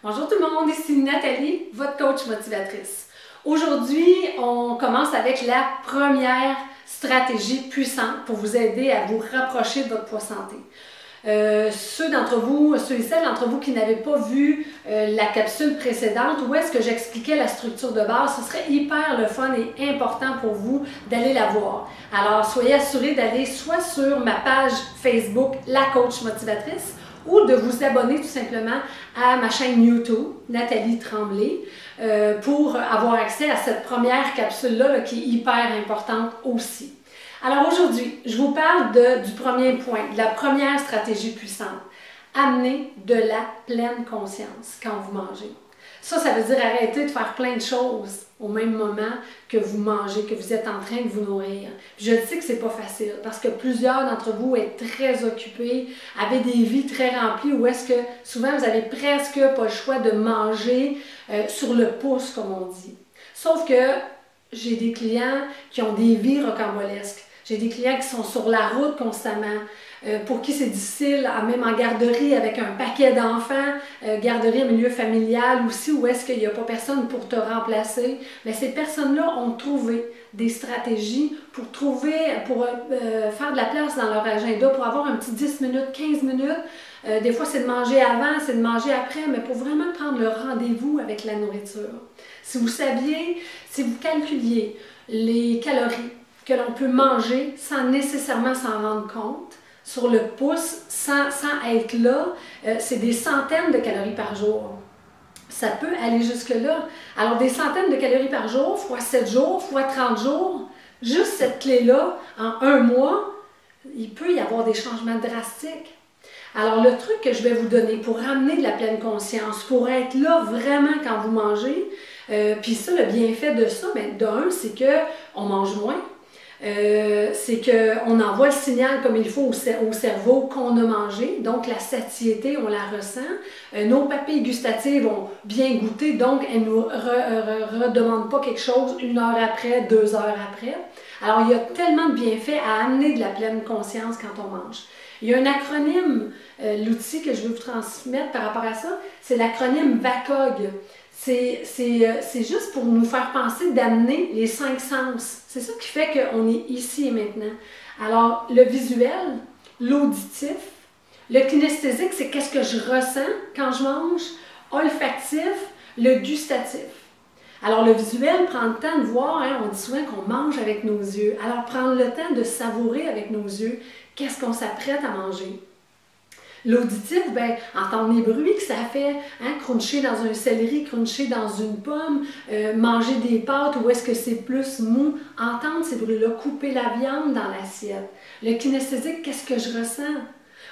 Bonjour tout le monde, ici Nathalie, votre coach motivatrice. Aujourd'hui, on commence avec la première stratégie puissante pour vous aider à vous rapprocher de votre poids santé. Ceux et celles d'entre vous qui n'avaient pas vu la capsule précédente où est-ce que j'expliquais la structure de base, ce serait hyper le fun et important pour vous d'aller la voir. Alors, soyez assurés d'aller soit sur ma page Facebook, la coach motivatrice, ou de vous abonner tout simplement à ma chaîne YouTube, Nathalie Tremblay, pour avoir accès à cette première capsule-là qui est hyper importante aussi. Alors aujourd'hui, je vous parle du premier point, de la première stratégie puissante. Amener de la pleine conscience quand vous mangez. Ça veut dire arrêter de faire plein de choses au même moment que vous mangez, que vous êtes en train de vous nourrir. Puis je sais que c'est pas facile parce que plusieurs d'entre vous êtes très occupés, avez des vies très remplies où est-ce que souvent vous avez presque pas le choix de manger sur le pouce, comme on dit. Sauf que j'ai des clients qui ont des vies rocambolesques. J'ai des clients qui sont sur la route constamment, pour qui c'est difficile, même en garderie avec un paquet d'enfants, garderie en milieu familial aussi, où est-ce qu'il n'y a pas personne pour te remplacer. Mais ces personnes-là ont trouvé des stratégies pour faire de la place dans leur agenda, pour avoir un petit 10 minutes, 15 minutes. Des fois, c'est de manger avant, c'est de manger après, mais pour vraiment prendre le rendez-vous avec la nourriture. Si vous saviez, si vous calculiez les calories que l'on peut manger sans nécessairement s'en rendre compte, sur le pouce, sans être là, c'est des centaines de calories par jour. Ça peut aller jusque-là. Alors, des centaines de calories par jour, fois 7 jours, fois 30 jours, juste cette clé-là, en un mois, il peut y avoir des changements drastiques. Alors, le truc que je vais vous donner pour ramener de la pleine conscience, pour être là vraiment quand vous mangez, puis ça, le bienfait de ça, d'un, c'est qu'on mange moins. C'est qu'on envoie le signal comme il faut au cerveau qu'on a mangé, donc la satiété, on la ressent. Nos papilles gustatives ont bien goûté, donc elles ne nous redemandent pas quelque chose 1 heure après, 2 heures après. Alors, il y a tellement de bienfaits à amener de la pleine conscience quand on mange. Il y a un acronyme, l'outil que je veux vous transmettre par rapport à ça, c'est l'acronyme VACOG. C'est juste pour nous faire penser d'amener les 5 sens. C'est ça qui fait qu'on est ici et maintenant. Alors, le visuel, l'auditif, le kinesthésique, c'est qu'est-ce que je ressens quand je mange, olfactif, le gustatif. Alors, le visuel prend le temps de voir, on dit souvent qu'on mange avec nos yeux. Alors, prendre le temps de savourer avec nos yeux, qu'est-ce qu'on s'apprête à manger. L'auditif, entendre les bruits que ça fait, cruncher dans un céleri, cruncher dans une pomme, manger des pâtes où est-ce que c'est plus mou, entendre ces bruits-là, couper la viande dans l'assiette. Le kinesthésique, qu'est-ce que je ressens?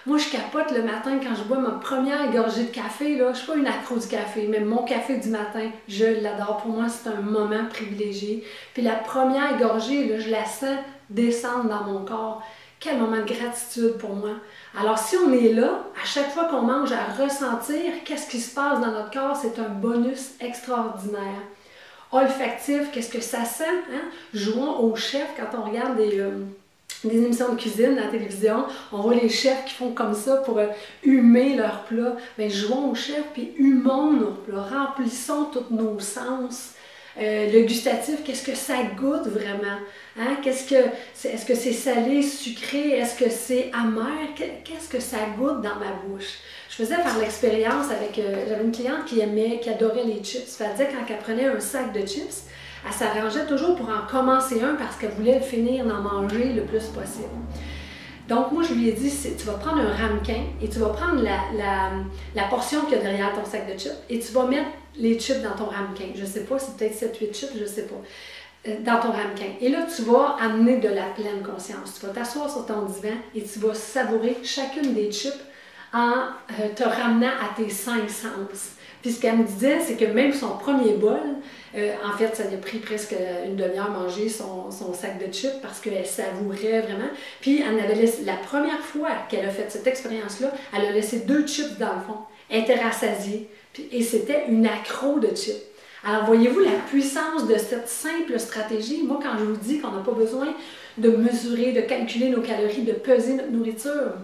Moi, je capote le matin quand je bois ma première gorgée de café. Là, je ne suis pas une accro du café, mais mon café du matin, je l'adore. Pour moi, c'est un moment privilégié. Puis la première gorgée, là, je la sens descendre dans mon corps. Quel moment de gratitude pour moi. Alors, si on est là, à chaque fois qu'on mange, à ressentir qu'est-ce qui se passe dans notre corps, c'est un bonus extraordinaire. Olfactif, qu'est-ce que ça sent? Jouons au chef quand on regarde des émissions de cuisine à la télévision. On voit les chefs qui font comme ça pour humer leurs plats. Jouons au chef puis humons nos plats. Remplissons tous nos sens. Le gustatif, qu'est-ce que ça goûte vraiment? Est-ce que c'est salé, sucré? Est-ce que c'est amer? Qu'est-ce que ça goûte dans ma bouche? Je faisais faire l'expérience avec... j'avais une cliente qui adorait les chips. Elle disait quand elle prenait un sac de chips, elle s'arrangeait toujours pour en commencer un parce qu'elle voulait finir d'en manger le plus possible. Donc, moi, je lui ai dit, tu vas prendre un ramequin et tu vas prendre la portion qu'il y a derrière ton sac de chips et tu vas mettre les chips dans ton ramequin. Je ne sais pas, c'est peut-être 7-8 chips, je ne sais pas, dans ton ramequin. Et là, tu vas amener de la pleine conscience. Tu vas t'asseoir sur ton divan et tu vas savourer chacune des chips en te ramenant à tes 5 sens. Puis ce qu'elle me disait, c'est que même son premier bol, en fait, ça lui a pris presque une demi-heure à manger son sac de chips parce qu'elle savourait vraiment. Puis elle avait laissé, la première fois qu'elle a fait cette expérience-là, elle a laissé 2 chips dans le fond. Elle était rassasiée. Et c'était une accro de chips. Alors, voyez-vous la puissance de cette simple stratégie? Moi, quand je vous dis qu'on n'a pas besoin de mesurer, de calculer nos calories, de peser notre nourriture,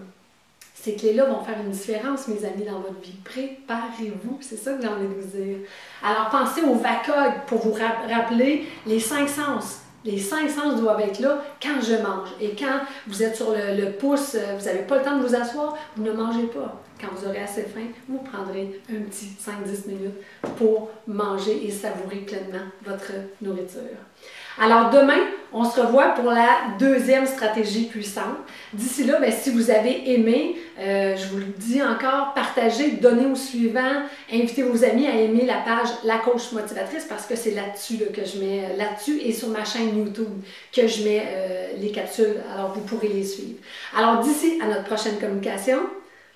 Ces clés-là vont faire une différence, mes amis, dans votre vie. Préparez-vous, c'est ça que j'ai envie de vous dire. Alors, pensez au VACOG pour vous rappeler les 5 sens. Les 5 sens doivent être là quand je mange. Et quand vous êtes sur le pouce, vous n'avez pas le temps de vous asseoir, vous ne mangez pas. Quand vous aurez assez faim, vous prendrez un petit 5-10 minutes pour manger et savourer pleinement votre nourriture. Alors demain, on se revoit pour la deuxième stratégie puissante. D'ici là, bien, si vous avez aimé, je vous le dis encore, partagez, donnez au suivant, invitez vos amis à aimer la page La Coach Motivatrice parce que c'est là-dessus que je mets, là-dessus et sur ma chaîne YouTube que je mets les capsules, alors vous pourrez les suivre. Alors d'ici à notre prochaine communication,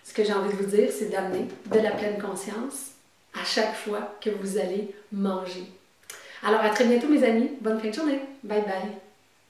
ce que j'ai envie de vous dire, c'est d'amener de la pleine conscience à chaque fois que vous allez manger. Alors, à très bientôt, mes amis. Bonne fin de journée. Bye bye.